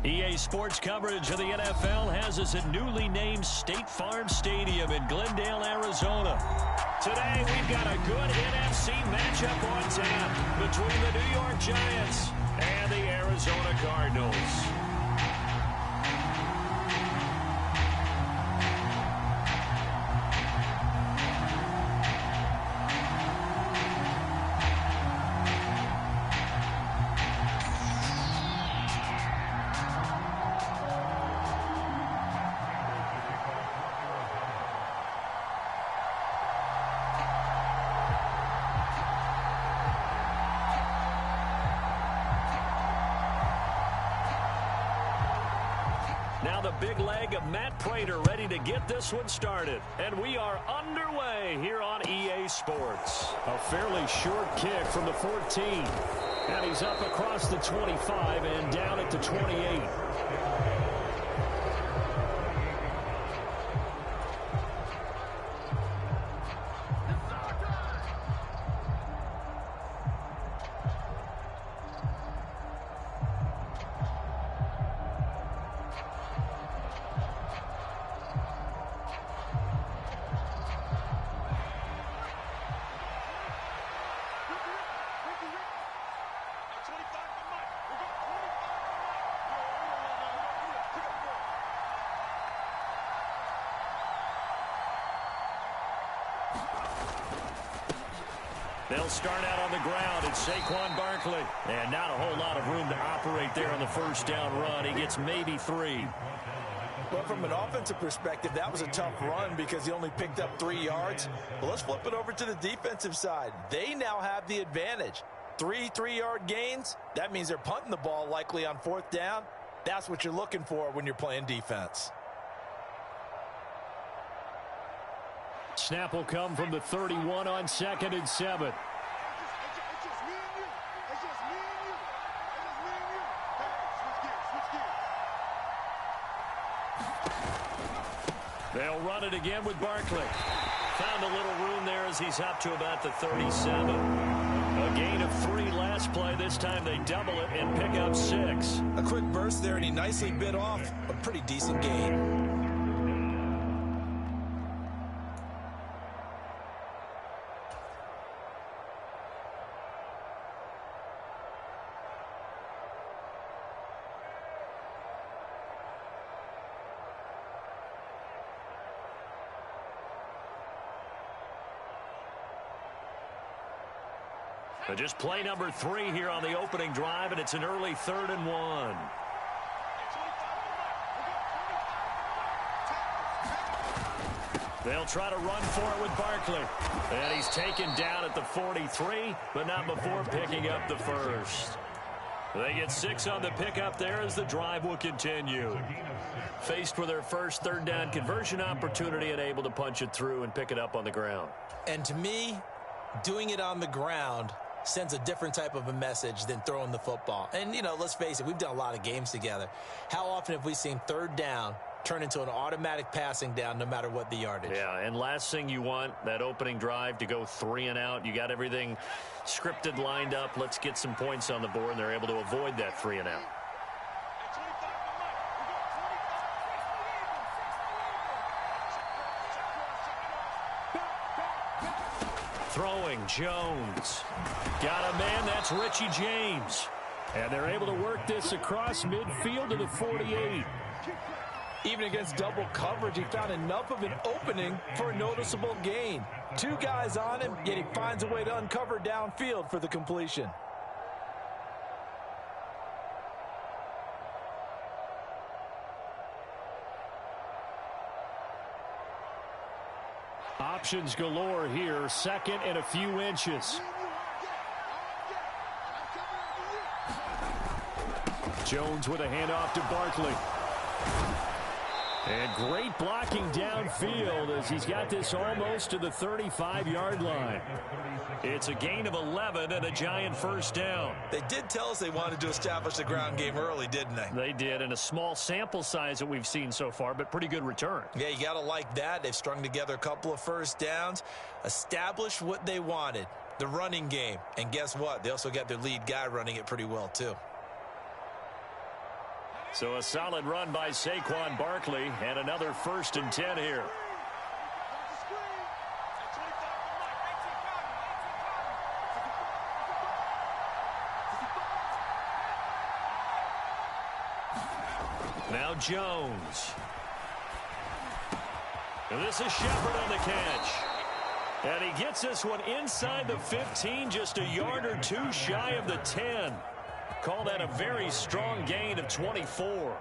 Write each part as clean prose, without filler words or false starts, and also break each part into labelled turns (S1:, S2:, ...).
S1: EA Sports coverage of the NFL has us at newly named State Farm Stadium in Glendale, Arizona. Today, we've got a good NFC matchup on tap between the New York Giants and the Arizona Cardinals. Now the big leg of Matt Prater ready to get this one started. And we are underway here on EA Sports. A fairly short kick from the 14. And he's up across the 25 and down at the 28. They'll start out on the ground. It's Saquon Barkley. And not a whole lot of room to operate there on the first down run. He gets maybe 3.
S2: Well, from an offensive perspective, that was a tough run because he only picked up 3 yards. Well, let's flip it over to the defensive side. They now have the advantage. 3 3-yard gains. That means they're punting the ball likely on 4th down. That's what you're looking for when you're playing defense.
S1: Snap will come from the 31 on 2nd and 7. They'll run it again with Barkley. Found a little room there as he's up to about the 37. A gain of 3 last play. This time they double it and pick up 6.
S2: A quick burst there, and he nicely bit off a pretty decent gain.
S1: Just play number 3 here on the opening drive, and it's an early 3rd and 1. They'll try to run for it with Barkley. And he's taken down at the 43, but not before picking up the first. They get 6 on the pickup there as the drive will continue. Faced with their first 3rd down conversion opportunity and able to punch it through and pick it up on the ground.
S2: And to me, doing it on the ground sends a different type of a message than throwing the football. And, you know, let's face it, we've done a lot of games together. How often have we seen 3rd down turn into an automatic passing down no matter what the yardage?
S1: Yeah, and last thing you want, that opening drive to go 3 and out. You got everything scripted, lined up. Let's get some points on the board, and they're able to avoid that 3 and out. Throwing, Jones. Got a man, that's Richie James. And they're able to work this across midfield to the 48.
S2: Even against double coverage, he found enough of an opening for a noticeable gain. 2 guys on him, yet he finds a way to uncover downfield for the completion.
S1: Options galore here. 2nd and a few inches. Jones with a handoff to Barkley. And great blocking downfield as he's got this almost to the 35-yard line. It's a gain of 11 and a Giant first down.
S2: They did tell us they wanted to establish the ground game early, didn't they?
S1: They did, in a small sample size that we've seen so far, but pretty good return.
S2: Yeah, you got to like that. They've strung together a couple of first downs, established what they wanted, the running game. And guess what? They also got their lead guy running it pretty well, too.
S1: So a solid run by Saquon Barkley and another 1st and 10 here. Now Jones. And this is Shepard on the catch. And he gets this one inside the 15, just a yard or two shy of the 10. Call that a very strong gain of 24.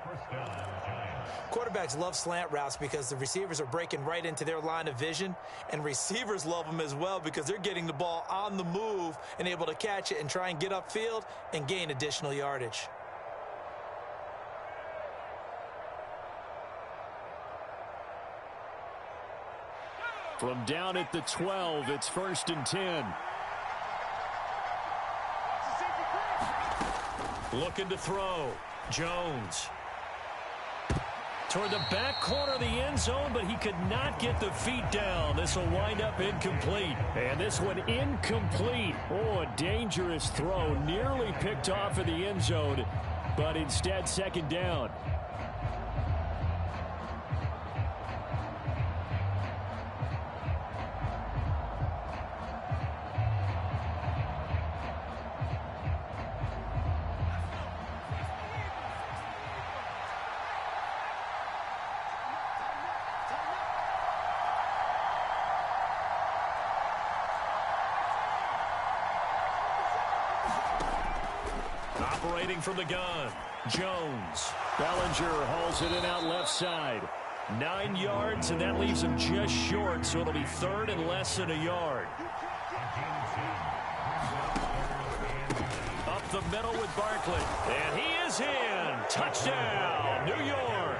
S2: Quarterbacks love slant routes because the receivers are breaking right into their line of vision, and receivers love them as well because they're getting the ball on the move and able to catch it and try and get upfield and gain additional yardage.
S1: From down at the 12, it's 1st and 10. Looking to throw. Jones. Toward the back corner of the end zone, but he could not get the feet down. This will wind up incomplete. And this one incomplete. Oh, a dangerous throw. Nearly picked off in the end zone, but instead 2nd down. Operating from the gun, Jones. Bellinger hauls it in out left side. 9 yards, and that leaves him just short, so it'll be 3rd and less than a yard. Up the middle with Barkley, and he is in. Touchdown, New York.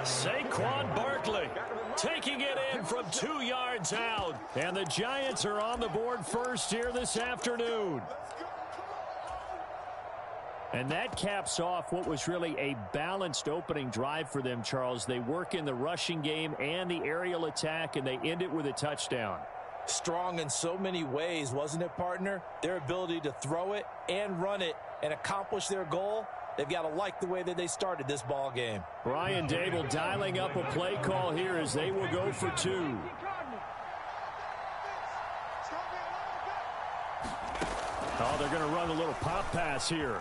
S1: Saquon Barkley taking it in from 2 yards out, and the Giants are on the board first here this afternoon. And that caps off what was really a balanced opening drive for them, Charles. They work in the rushing game and the aerial attack, and they end it with a touchdown.
S2: Strong in so many ways, wasn't it, partner? Their ability to throw it and run it and accomplish their goal, they've got to like the way that they started this ball game.
S1: Brian Dable dialing up a play call here as they will go for 2. Oh, they're going to run a little pop pass here.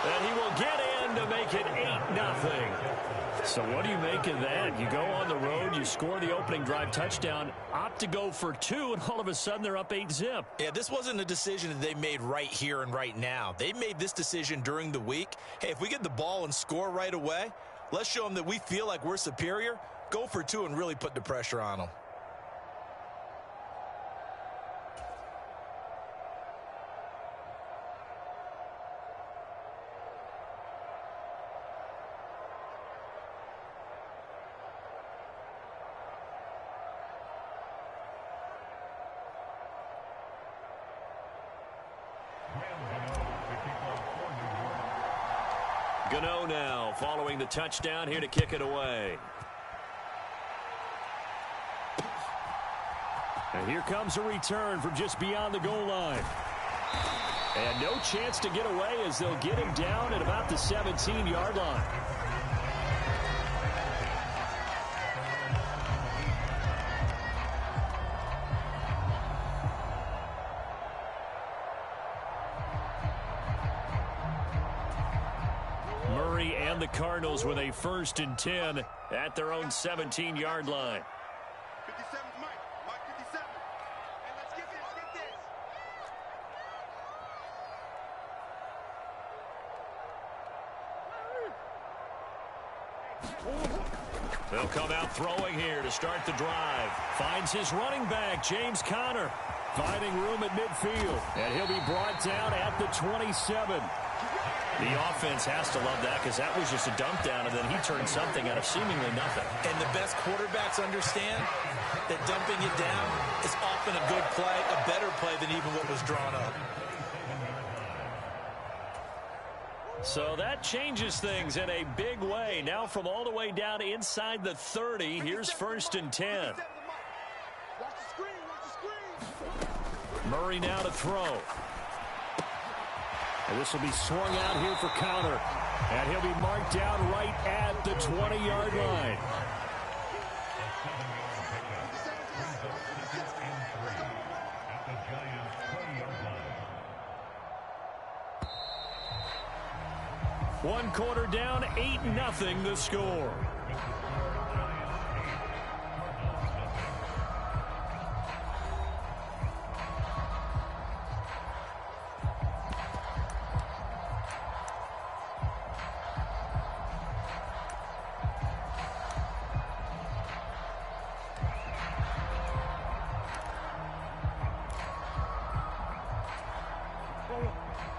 S1: And he will get in to make it 8-0. So what do you make of that? You go on the road, you score the opening drive touchdown, opt to go for 2, and all of a sudden they're up 8-zip.
S2: Yeah, this wasn't a decision that they made right here and right now. They made this decision during the week. Hey, if we get the ball and score right away, let's show them that we feel like we're superior. Go for 2 and really put the pressure on them.
S1: Gano now following the touchdown here to kick it away. And here comes a return from just beyond the goal line. And no chance to get away as they'll get him down at about the 17-yard line. The Cardinals with a 1st and 10 at their own 17-yard line.
S3: 57, Mike 57. And let's get this.
S1: They'll come out throwing here to start the drive. Finds his running back, James Conner, finding room at midfield. And he'll be brought down at the 27. The offense has to love that because that was just a dump down, and then he turned something out of seemingly nothing.
S2: And the best quarterbacks understand that dumping it down is often a good play, a better play than even what was drawn up.
S1: So that changes things in a big way. Now from all the way down inside the 30, here's 1st and 10. Murray now to throw. And this will be swung out here for Conner. And he'll be marked down right at the 20-yard line. One quarter down, 8-0 the score.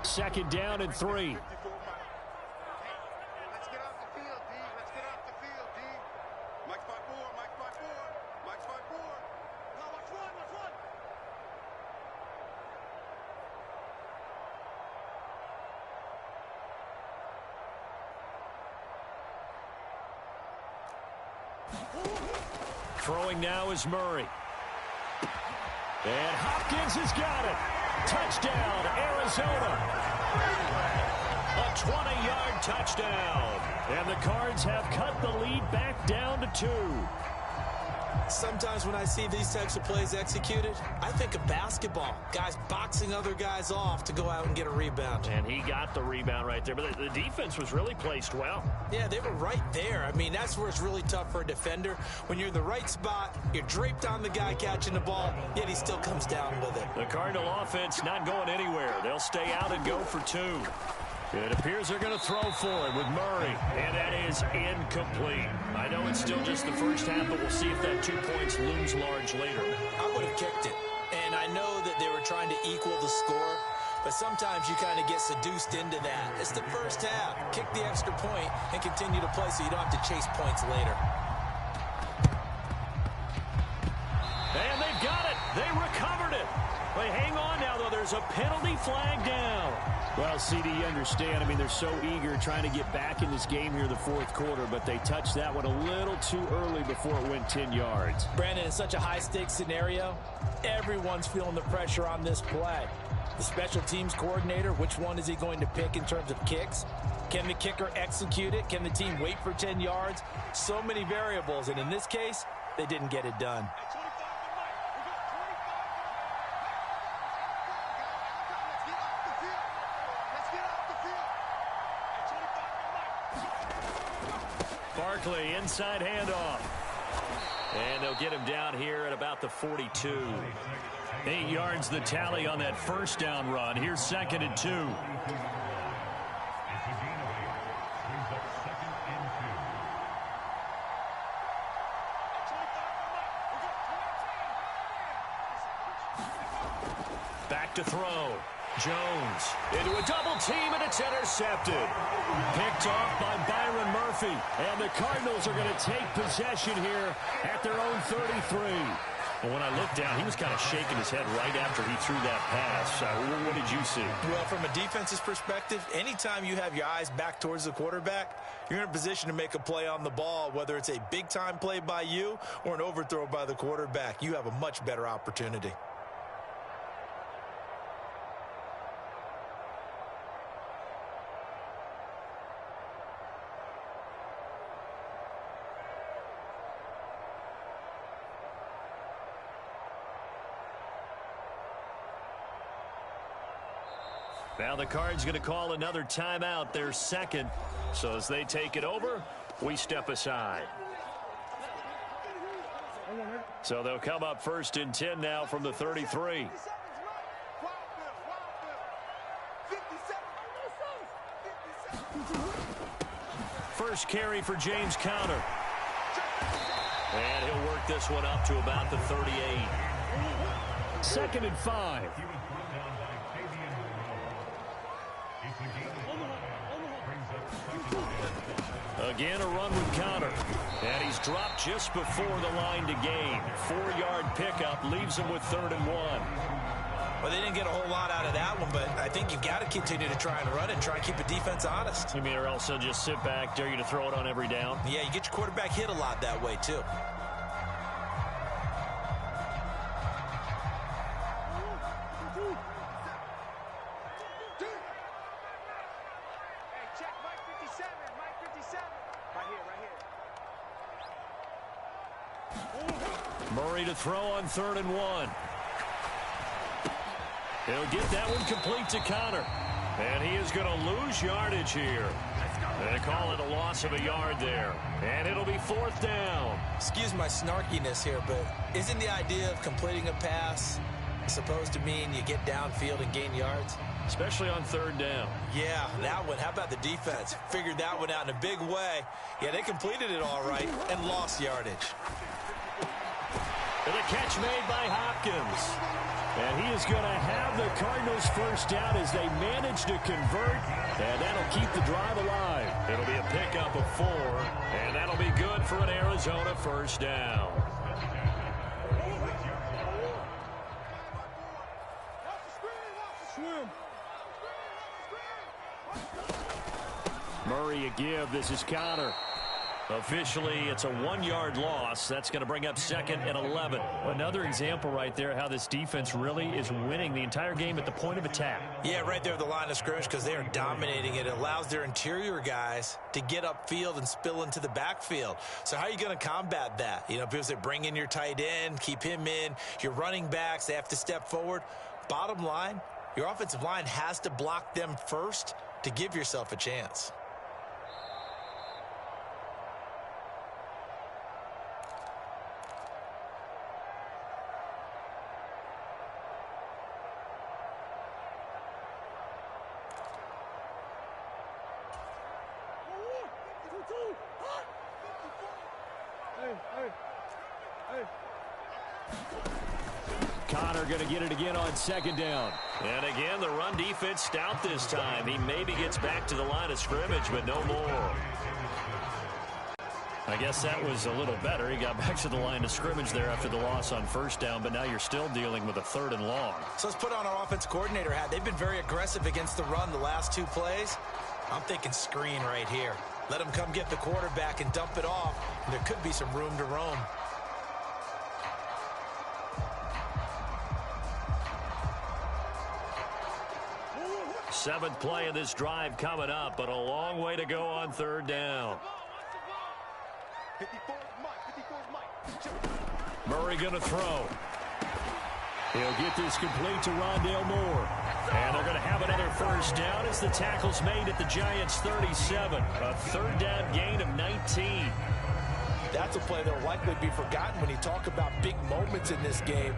S1: Second down and 3.
S3: Let's get off the field, D. Let's get off the field, D. Mike's by 4. Mike's by 4. Mike's by 4. No, watch one. Watch one.
S1: Throwing now is Murray. And Hopkins has got it. Touchdown, Arizona. A 20-yard touchdown. And the Cards have cut the lead back down to 2.
S2: Sometimes when I see these types of plays executed, I think of basketball. Guys boxing other guys off to go out and get a rebound.
S1: And he got the rebound right there. But the defense was really placed well.
S2: Yeah, they were right there. I mean, that's where it's really tough for a defender. When you're in the right spot, you're draped on the guy catching the ball, yet he still comes down with it.
S1: The Cardinal offense not going anywhere. They'll stay out and go for 2. It appears they're going to throw for it with Murray, and that is incomplete. I know it's still just the first half, but we'll see if that 2 points looms large later.
S2: I would have kicked it, and I know that they were trying to equal the score, but sometimes you kind of get seduced into that. It's the first half. Kick the extra point and continue to play so you don't have to chase points later.
S1: And they've got it. They recovered it. But hang on now, though. There's a penalty flag down. Well, CD, you understand. I mean, they're so eager trying to get back in this game here in the fourth quarter, but they touched that one a little too early before it went 10 yards.
S2: Brandon, in such a high-stakes scenario, everyone's feeling the pressure on this play. The special teams coordinator, which one is he going to pick in terms of kicks? Can the kicker execute it? Can the team wait for 10 yards? So many variables, and in this case, they didn't get it done.
S1: Barkley, inside handoff. And they'll get him down here at about the 42. 8 yards the tally on that first down run. Here's 2nd and 2. Back to throw. Jones into a double team, and it's intercepted. Picked off by Byron Murphy. And the Cardinals are going to take possession here at their own 33. Well, when I looked down, he was kind of shaking his head right after he threw that pass. What did you see?
S2: Well, from a defense's perspective, anytime you have your eyes back towards the quarterback, you're in a position to make a play on the ball, whether it's a big-time play by you or an overthrow by the quarterback. You have a much better opportunity.
S1: Now the Cards going to call another timeout, their second. So as they take it over, we step aside. So they'll come up 1st and 10 now from the 33. First carry for James Conner. And he'll work this one up to about the 38. 2nd and 5. Again, a run with Conner. And he's dropped just before the line to gain. 4-yard pickup leaves him with 3rd and 1.
S2: Well, they didn't get a whole lot out of that one, but I think you've got to continue to try and run it, try and keep the defense honest.
S1: You mean, or else they'll just sit back, dare you to throw it on every down?
S2: Yeah, you get your quarterback hit a lot that way, too.
S1: Murray to throw on 3rd and 1. He'll get that one complete to Connor. And he is going to lose yardage here. They call it a loss of a yard there. And it'll be 4th down.
S2: Excuse my snarkiness here, but isn't the idea of completing a pass supposed to mean you get downfield and gain yards?
S1: Especially on 3rd down.
S2: Yeah, that one. How about the defense? Figured that one out in a big way. Yeah, they completed it all right and lost yardage.
S1: And a catch made by Hopkins. And he is going to have the Cardinals first down as they manage to convert. And that'll keep the drive alive. It'll be a pickup of 4. And that'll be good for an Arizona first down. Murray a give. This is Connor. Officially, it's a 1-yard loss. That's going to bring up 2nd and 11. Another example right there how this defense really is winning the entire game at the point of attack.
S2: Yeah, right there at the line of scrimmage because they are dominating it. It allows their interior guys to get upfield and spill into the backfield. So how are you going to combat that? You know, people say bring in your tight end, keep him in. Your running backs, they have to step forward. Bottom line, your offensive line has to block them first to give yourself a chance.
S1: Connor going to get it again on 2nd down. And again, the run defense stout this time. He maybe gets back to the line of scrimmage, but no more. I guess that was a little better. He got back to the line of scrimmage there after the loss on 1st down, but now you're still dealing with a 3rd and long.
S2: So let's put on our offense coordinator hat. They've been very aggressive against the run the last 2 plays. I'm thinking screen right here. Let them come get the quarterback and dump it off, and there could be some room to roam.
S1: Seventh play of this drive coming up, but a long way to go on 3rd down. Murray going to throw. He'll get this complete to Rondale Moore. And they're going to have another first down as the tackle's made at the Giants' 37. A 3rd down gain of 19.
S2: That's a play that will likely be forgotten when you talk about big moments in this game.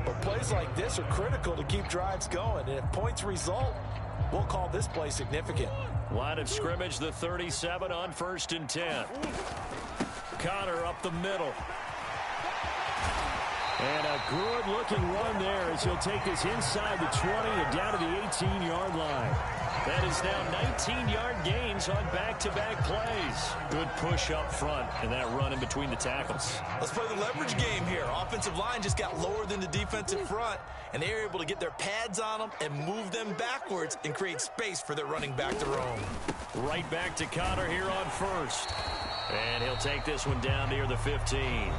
S2: But plays like this are critical to keep drives going. And if points result, we'll call this play significant.
S1: Line of scrimmage, the 37 on 1st and 10. Connor up the middle. And a good-looking run there as he'll take this inside the 20 and down to the 18-yard line. That is now 19-yard gains on back-to-back plays. Good push up front and that run in between the tackles.
S2: Let's play the leverage game here. Offensive line just got lower than the defensive front, and they were able to get their pads on them and move them backwards and create space for their running back to roam.
S1: Right back to Connor here on 1st. And he'll take this one down near the 15.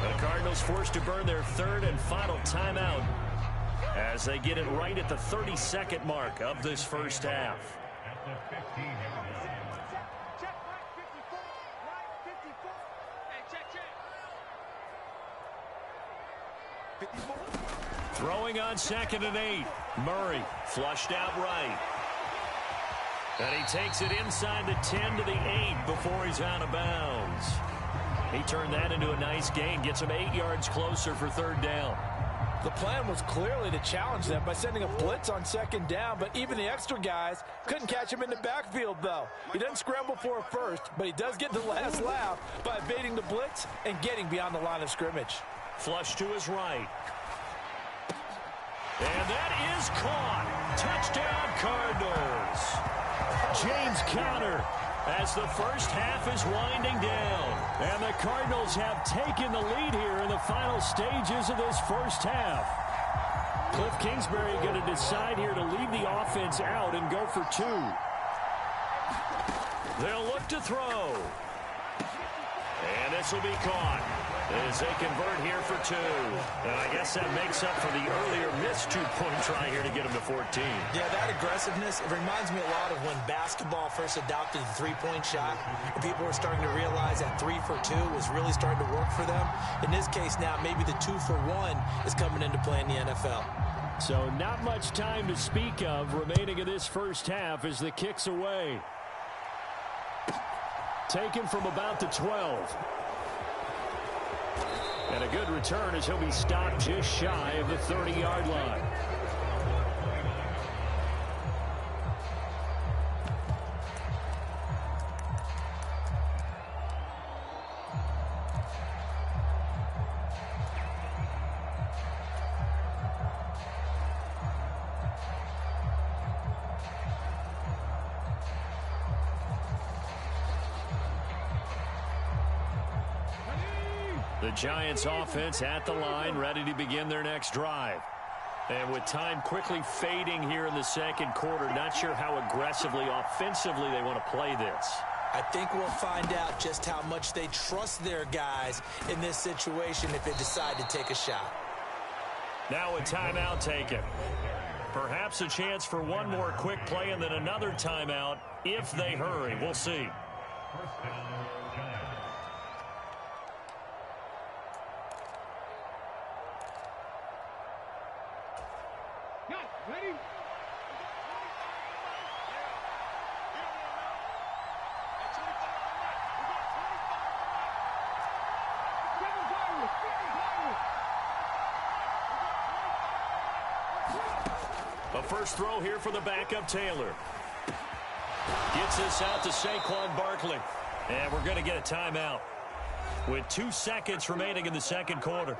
S1: The Cardinals forced to burn their 3rd and final timeout as they get it right at the 32nd mark of this first half. Throwing on 2nd and 8. Murray flushed out right. And he takes it inside the 10 to the 8 before he's out of bounds. He turned that into a nice gain, gets him 8 yards closer for 3rd down.
S2: The plan was clearly to challenge them by sending a blitz on 2nd down, but even the extra guys couldn't catch him in the backfield, though. He doesn't scramble for a first, but he does get the last laugh by evading the blitz and getting beyond the line of scrimmage.
S1: Flush to his right. And that is caught. Touchdown, Cardinals. James Conner as the first half is winding down. And the Cardinals have taken the lead here in the final stages of this first half. Cliff Kingsbury going to decide here to leave the offense out and go for 2. They'll look to throw. And this will be caught. as they convert here for 2. And I guess that makes up for the earlier missed two-point try here to get them to 14.
S2: Yeah, that aggressiveness, it reminds me a lot of when basketball first adopted the three-point shot, and people were starting to realize that 3 for 2 was really starting to work for them. In this case now, maybe the 2 for 1 is coming into play in the NFL.
S1: So not much time to speak of remaining in this first half as the kick's away. Taken from about the 12. And a good return as he'll be stopped just shy of the 30-yard line. The Giants offense at the line, ready to begin their next drive. And with time quickly fading here in the second quarter, not sure how aggressively, offensively they want to play this.
S2: I think we'll find out just how much they trust their guys in this situation if they decide to take a shot.
S1: Now a timeout taken. Perhaps a chance for one more quick play and then another timeout if they hurry. We'll see. A first throw here for the backup Taylor. Gets this out to Saquon Barkley. And we're going to get a timeout with 2 seconds remaining in the second quarter.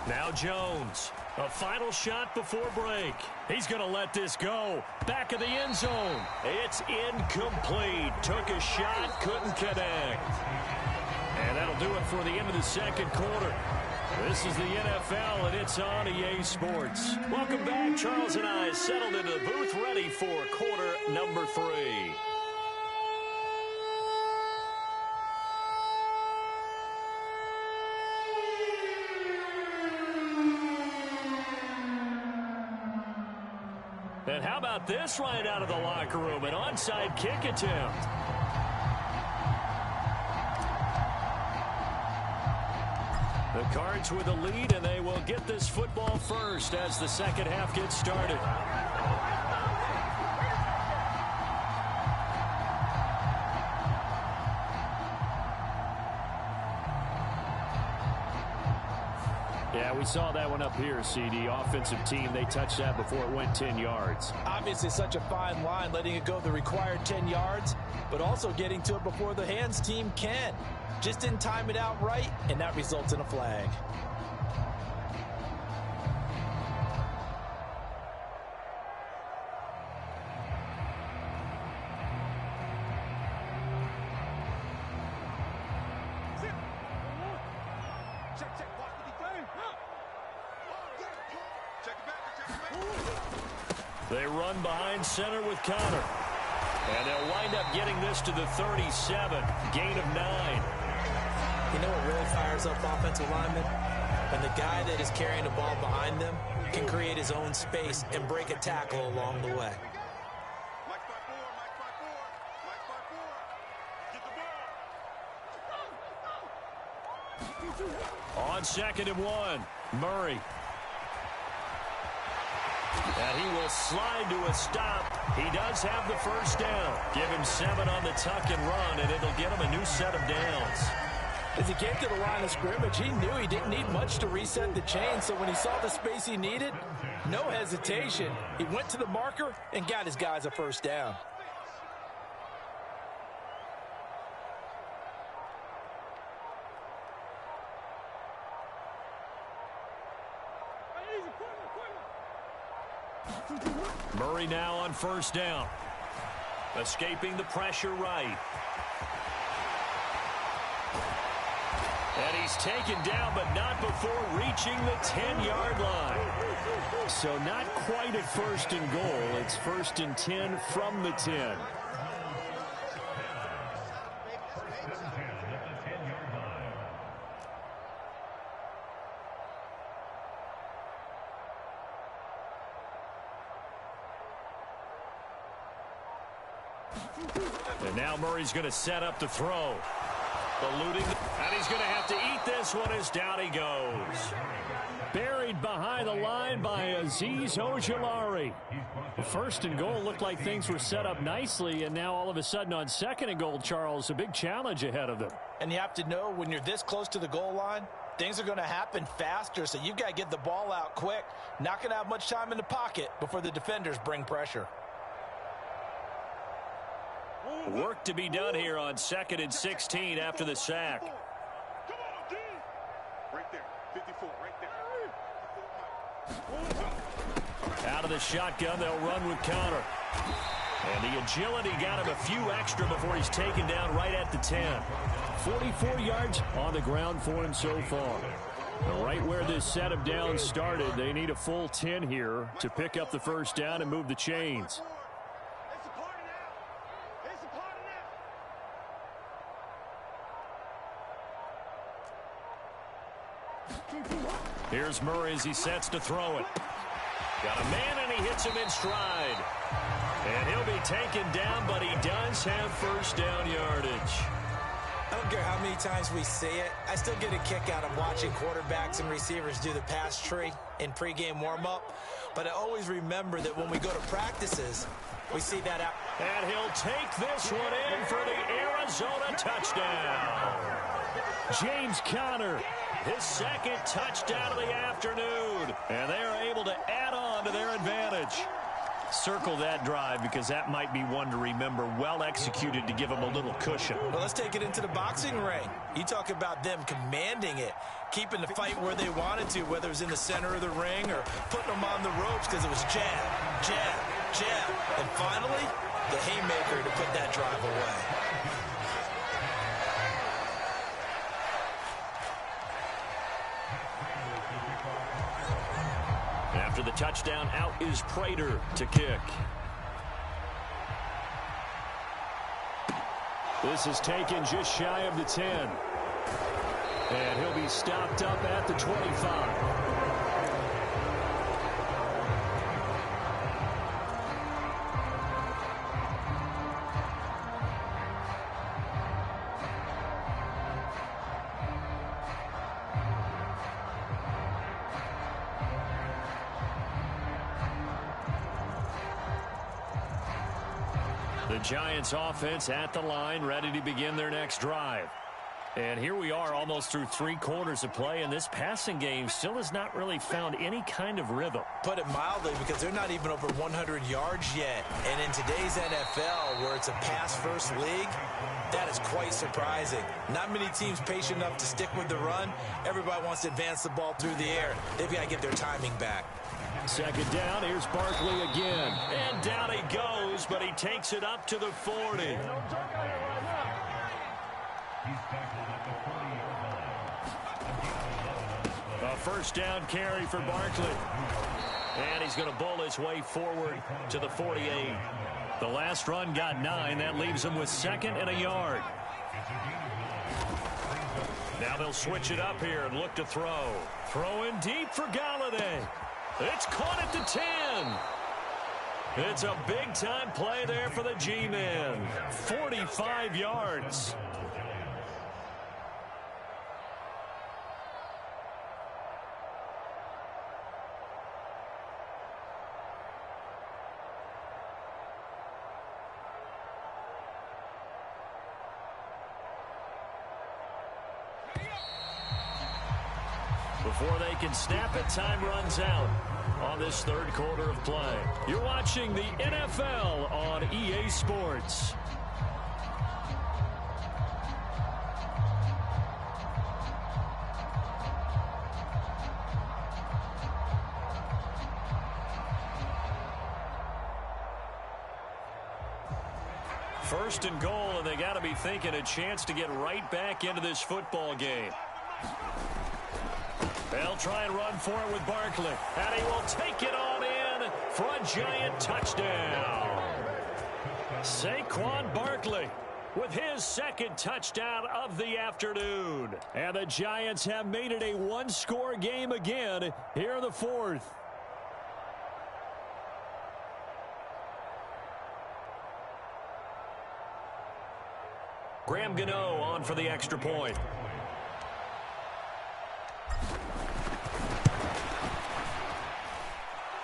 S1: Now Jones, a final shot before break. He's going to let this go. Back of the end zone. It's incomplete. Took a shot, couldn't connect. And that'll do it for the end of the second quarter. This is the NFL, and it's on EA Sports. Welcome back. Charles and I settled into the booth, ready for quarter number 3. And how about this right out of the locker room? An onside kick attempt. The Cards with a lead, and they will get this football first as the second half gets started. Yeah, we saw that one up here, CD. Offensive team, they touched that before it went 10 yards.
S2: Obviously such a fine line, letting it go the required 10 yards, but also getting to it before the hands team can. Just didn't time it out right, and that results in a flag.
S1: They run behind center with Connor. And they'll wind up getting this to the 37. Gain of 9.
S2: You know what really fires up offensive linemen? When the guy that is carrying the ball behind them can create his own space and break a tackle along the way.
S1: On 2nd and 1, Murray. And he will slide to a stop. He does have the first down. Give him 7 on the tuck and run, and it'll get him a new set of downs.
S2: As he came to the line of scrimmage, he knew he didn't need much to reset the chain, so when he saw the space he needed, no hesitation. He went to the marker and got his guys a first down.
S1: Murray now on first down. Escaping the pressure right. And he's taken down, but not before reaching the 10-yard line. So not quite a first and goal. It's first and 10 from the 10. And now Murray's going to set up the throw. Eluding, and he's going to have to eat this one as down he goes. Buried behind the line by Azeez Ojulari. First and goal looked like things were set up nicely, and now all of a sudden on second and goal, Charles, a big challenge ahead of them.
S2: And you have to know when you're this close to the goal line, things are going to happen faster, so you've got to get the ball out quick. Not going to have much time in the pocket before the defenders bring pressure.
S1: Work to be done here on 2nd and 16 after the sack.
S3: Come on, D. Right there. 54, right there.
S1: Out of the shotgun, they'll run with counter. And the agility got him a few extra before he's taken down right at the 10. 44 yards on the ground for him so far. Right where this set of downs started, they need a full 10 here to pick up the first down and move the chains. Here's Murray as he sets to throw it. Got a man, and he hits him in stride. And he'll be taken down, but he does have first down yardage.
S2: I don't care how many times we see it. I still get a kick out of watching quarterbacks and receivers do the pass tree in pregame warm-up. But I always remember that when we go to practices, we see that out.
S1: And he'll take this one in for the Arizona touchdown. James Conner, his second touchdown of the afternoon. And they are able to add on to their advantage. Circle that drive because that might be one to remember. Well executed to give them a little cushion.
S2: Well, let's take it into the boxing ring. You talk about them commanding it, keeping the fight where they wanted to, whether it was in the center of the ring or putting them on the ropes because it was jab, jab, jab. And finally, the haymaker to put that drive away.
S1: After the touchdown, out is Prater to kick. This is taken just shy of the 10. And he'll be stopped up at the 25. The Giants offense at the line, ready to begin their next drive. And here we are almost through 3 quarters of play, and this passing game still has not really found any kind of rhythm.
S2: Put it mildly, because they're not even over 100 yards yet. And in today's NFL, where it's a pass-first league, that is quite surprising. Not many teams patient enough to stick with the run. Everybody wants to advance the ball through the air. They've got to get their timing back.
S1: Second down, here's Barkley again. And down he goes, but he takes it up to the 40. A first down carry for Barkley. And he's going to bull his way forward to the 48. The last run got 9. That leaves him with 2nd and a yard. Now they'll switch it up here and look to throw. Throwing deep for Galladay. It's caught at the 10. It's a big-time play there for the G-Men. 45 yards. Before they can snap it, time runs out on this third quarter of play. You're watching the NFL on EA Sports. First and goal, and they got to be thinking a chance to get right back into this football game. They'll try and run for it with Barkley, and he will take it on in for a giant touchdown. Saquon Barkley with his second touchdown of the afternoon. And the Giants have made it a one-score game again here in the fourth. Graham Gano on for the extra point.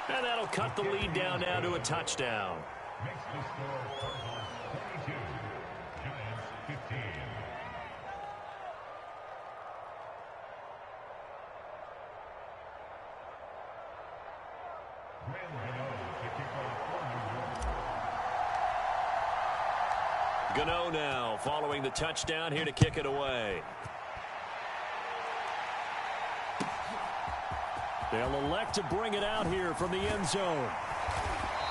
S1: And that'll cut the lead down now to a touchdown.
S4: Makes the score 22, Giants 15.
S1: Gano now following the touchdown here to kick it away. They'll elect to bring it out here from the end zone.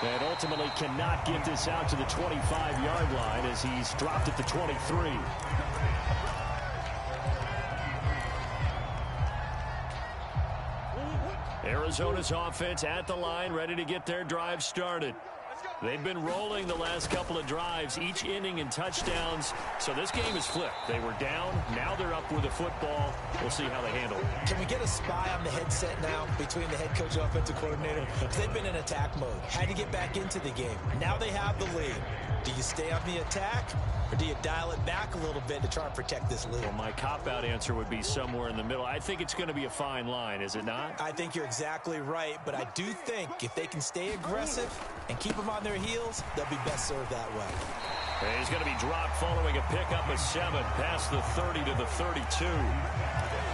S1: And ultimately cannot get this out to the 25-yard line as he's dropped at the 23. Arizona's offense at the line, ready to get their drive started. They've been rolling the last couple of drives, each inning in touchdowns. So this game is flipped. They were down. Now they're up with the football. We'll see how they handle it.
S2: Can we get a spy on the headset now between the head coach and offensive coordinator? Because they've been in attack mode. Had to get back into the game. Now they have the lead. Do you stay on the attack, or do you dial it back a little bit to try and protect this lead?
S1: Well, my cop-out answer would be somewhere in the middle. I think it's going to be a fine line, is it not?
S2: I think you're exactly right, but I do think if they can stay aggressive and keep them on their heels, they'll be best served that way.
S1: And he's going to be dropped following a pickup of 7 past the 30 to the 32.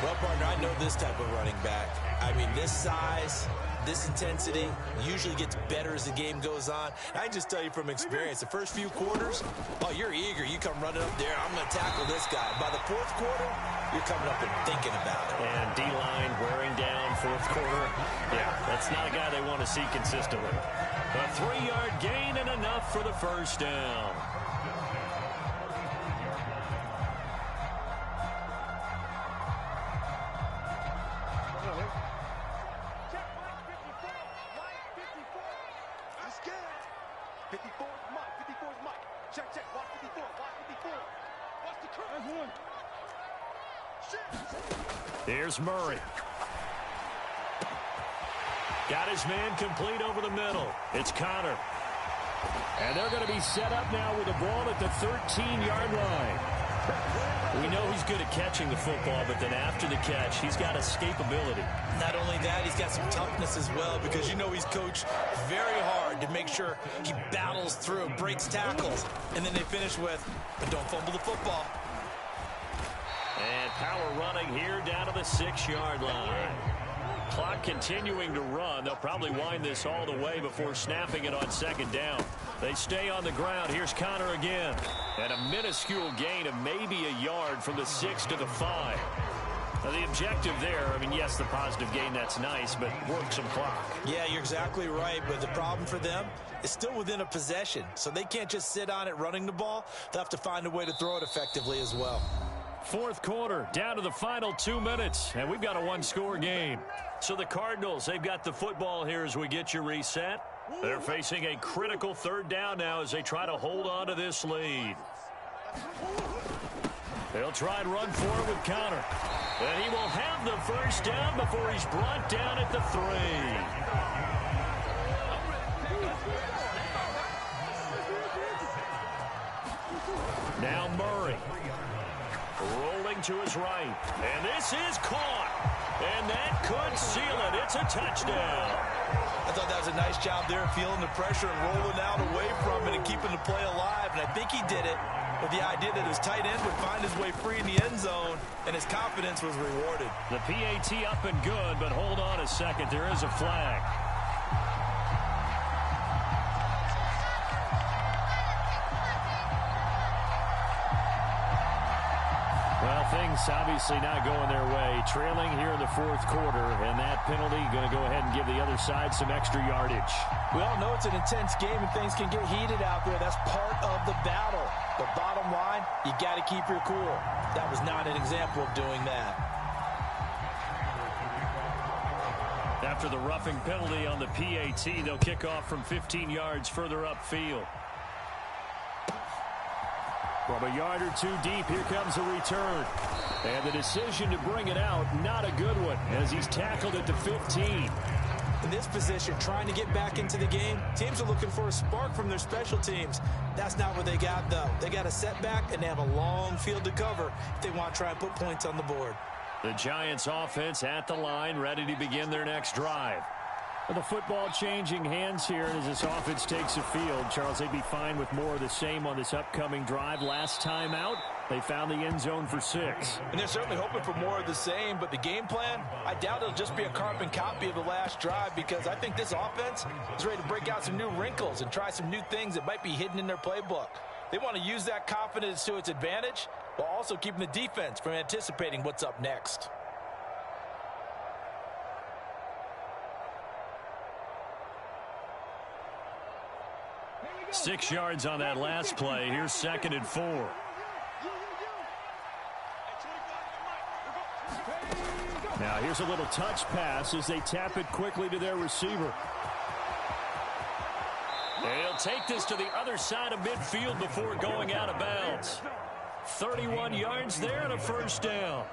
S2: Well, partner, I know this type of running back. I mean, this size, this intensity usually gets better as the game goes on. I can just tell you from experience, the first few quarters, oh, you're eager. You come running up there, I'm going to tackle this guy. By the fourth quarter, you're coming up and thinking about it.
S1: And D-line wearing down fourth quarter. Yeah, that's not a guy they want to see consistently. A 3-yard gain and enough for the first down. Here's Murray. Got his man complete over the middle. It's Connor. And they're going to be set up now with the ball at the 13-yard line. We know he's good at catching the football, but then after the catch, he's got escapability.
S2: Not only that, he's got some toughness as well, because you know he's coached very hard to make sure he battles through, breaks tackles, and then they finish with, but don't fumble the football.
S1: And power running here down to the 6-yard line. Clock continuing to run. They'll probably wind this all the way before snapping it on second down. They stay on the ground. Here's Connor again. And a minuscule gain of maybe a yard from the 6 to the 5. Now, the objective there, I mean, yes, the positive gain, that's nice, but work some clock.
S2: Yeah, you're exactly right, but the problem for them is still within a possession. So they can't just sit on it running the ball. They'll have to find a way to throw it effectively as well.
S1: Fourth quarter, down to the final 2 minutes, and we've got a one-score game. So the Cardinals, they've got the football here as we get you reset. They're facing a critical third down now as they try to hold on to this lead. They'll try and run for it with Connor. And he will have the first down before he's brought down at the 3. Now Murray. Rolling to his right. And this is caught. And that could seal it. It's a touchdown.
S2: I thought that was a nice job there, feeling the pressure and rolling out away from it and keeping the play alive. And I think he did it with the idea that his tight end would find his way free in the end zone, and his confidence was rewarded.
S1: The PAT up and good, but hold on a second. There is a flag. Well, things this obviously not going their way. Trailing here in the fourth quarter, and that penalty going to go ahead and give the other side some extra yardage.
S2: We all know it's an intense game and things can get heated out there. That's part of the battle. But bottom line, you got to keep your cool. That was not an example of doing that.
S1: After the roughing penalty on the PAT, they'll kick off from 15 yards further upfield. From a yard or two deep, here comes a return. And the decision to bring it out, not a good one, as he's tackled at the 15.
S2: In this position, trying to get back into the game, teams are looking for a spark from their special teams. That's not what they got, though. They got a setback, and they have a long field to cover if they want to try and put points on the board.
S1: The Giants offense at the line, ready to begin their next drive. With the football changing hands here as this offense takes the field. Charles, they'd be fine with more of the same on this upcoming drive. Last time out, they found the end zone for 6.
S2: And they're certainly hoping for more of the same, but the game plan, I doubt it'll just be a carbon copy of the last drive, because I think this offense is ready to break out some new wrinkles and try some new things that might be hidden in their playbook. They want to use that confidence to its advantage while also keeping the defense from anticipating what's up next.
S1: 6 yards on that last play. Here's 2nd and 4. Now here's a little touch pass as they tap it quickly to their receiver. They'll take this to the other side of midfield before going out of bounds. 31 yards there and a first down.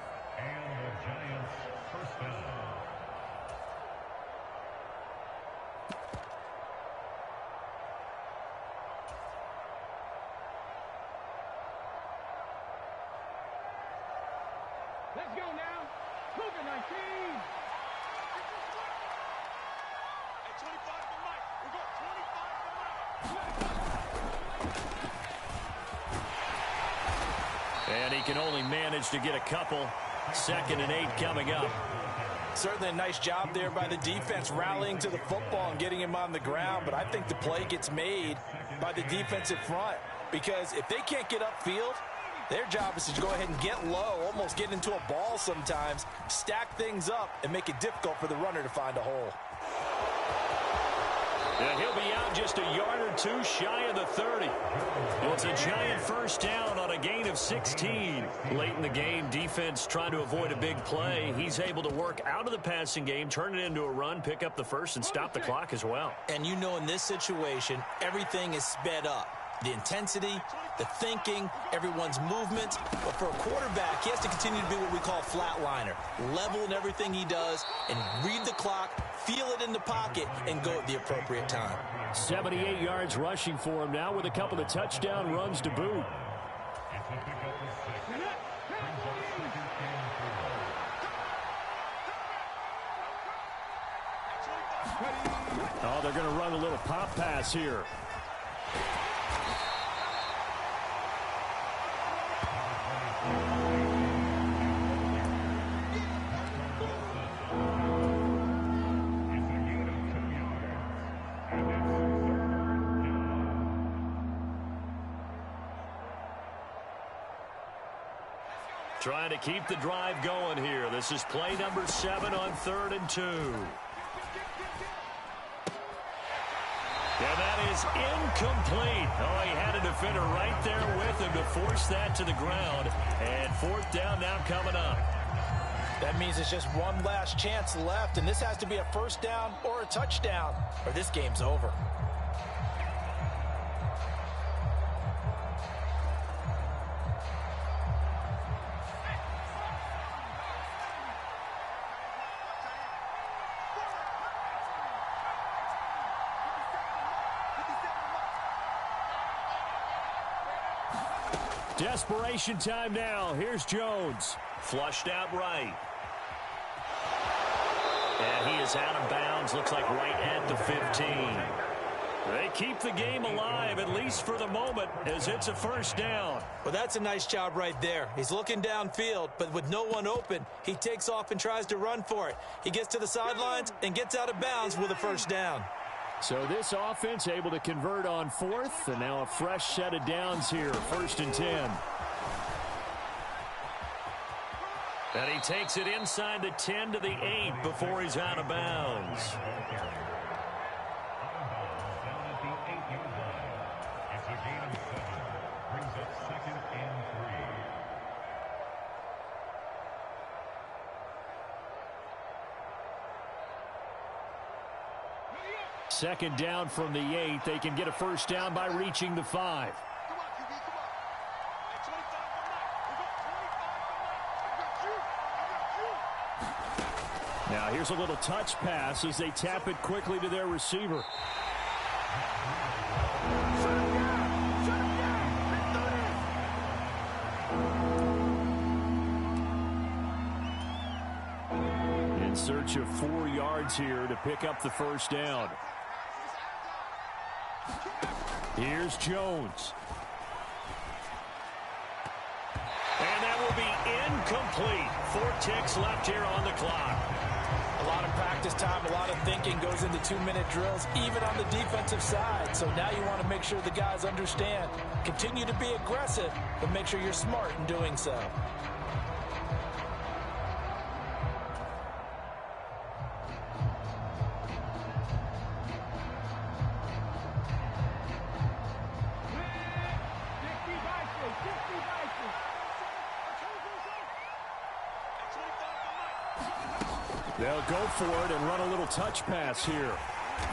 S5: Let's go now. Cougar 19.
S3: Hey, 25 to Mike. We're going 25 to Mike.
S1: And he can only manage to get a couple. 2nd and 8 coming up.
S2: Certainly a nice job there by the defense rallying to the football and getting him on the ground, but I think the play gets made by the defensive front, because if they can't get upfield, their job is to go ahead and get low, almost get into a ball sometimes, stack things up, and make it difficult for the runner to find a hole.
S1: And he'll be out just a yard or two shy of the 30. It's a Giant first down on a gain of 16. Late in the game, defense trying to avoid a big play. He's able to work out of the passing game, turn it into a run, pick up the first, and stop the clock as well.
S2: And you know, in this situation, everything is sped up. The intensity, the thinking, everyone's movement. But for a quarterback, he has to continue to be what we call flatliner. Level in everything he does and read the clock, feel it in the pocket, and go at the appropriate time.
S1: 78 yards rushing for him now with a couple of touchdown runs to boot. Oh, they're going to run a little pop pass here. Trying to keep the drive going here. This is play number 7 on 3rd and 2. And that is incomplete. Oh, he had a defender right there with him to force that to the ground. And 4th down now coming up.
S2: That means it's just one last chance left, and this has to be a first down or a touchdown, or this game's over.
S1: Desperation time now. Here's Jones. Flushed out right. And he is out of bounds. Looks like right at the 15. They keep the game alive, at least for the moment, as it's a first down.
S2: Well, that's a nice job right there. He's looking downfield, but with no one open, he takes off and tries to run for it. He gets to the sidelines and gets out of bounds with a first down.
S1: So this offense able to convert on 4th, and now a fresh set of downs here, 1st and 10. And he takes it inside the 10 to the 8 before he's out of bounds.
S4: Down at the 8-yard line. It's a gain of 7. Brings up 2nd and 3.
S1: 2nd down from the 8. They can get a first down by reaching the 5.
S3: Come on, QB, come on. Hey, 25 for Mike. We got 25 for Mike. I got you.
S1: Now here's a little touch pass as they tap it quickly to their receiver. In search of 4 yards here to pick up the first down. Here's Jones. And that will be incomplete. 4 ticks left here on the clock.
S2: A lot of practice time, a lot of thinking goes into 2-minute drills, even on the defensive side. So now you want to make sure the guys understand. Continue to be aggressive, but make sure you're smart in doing so.
S1: They'll go for it and run a little touch pass here.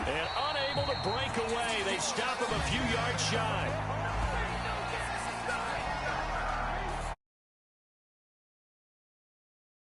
S1: And unable to break away. They stop him a few yards shy.